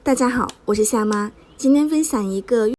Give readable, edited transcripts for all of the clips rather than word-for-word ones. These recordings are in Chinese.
大家好，我是夏妈，今天分享一个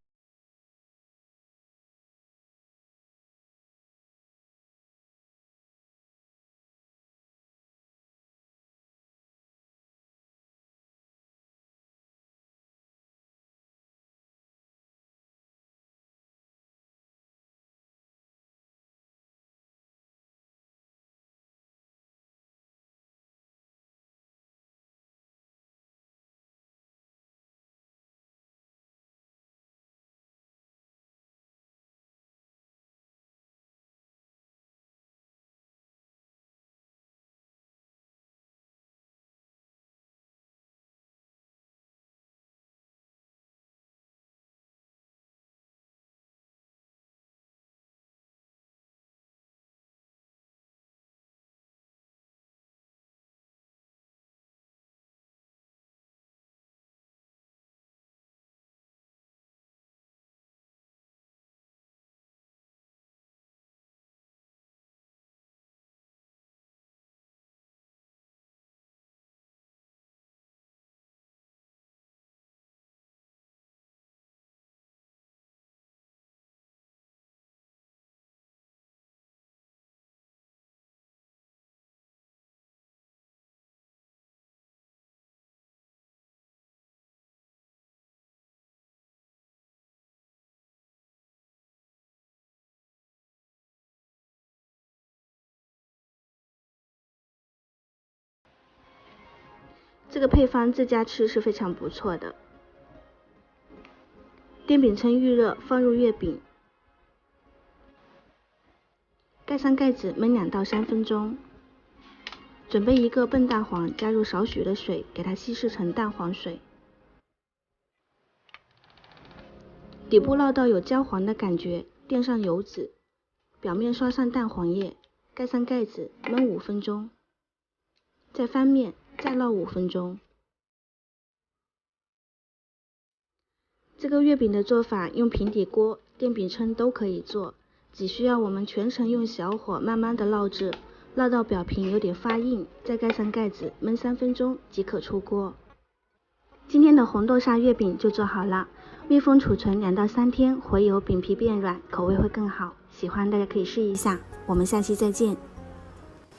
这个配方自家吃是非常不错的。电饼铛预热，放入月饼，盖上盖子焖2到3分钟。准备一个笨蛋黄，加入少许的水，给它稀释成蛋黄水。底部烙到有焦黄的感觉，垫上油纸，表面刷上蛋黄液，盖上盖子焖5分钟。再翻面，再烙5分钟。这个月饼的做法用平底锅、电饼铛都可以做，只需要我们全程用小火慢慢的烙制，烙到表皮有点发硬，再盖上盖子焖3分钟即可出锅。今天的红豆沙月饼就做好了，密封储存2到3天，回油饼皮变软，口味会更好。喜欢大家可以试一下，我们下期再见。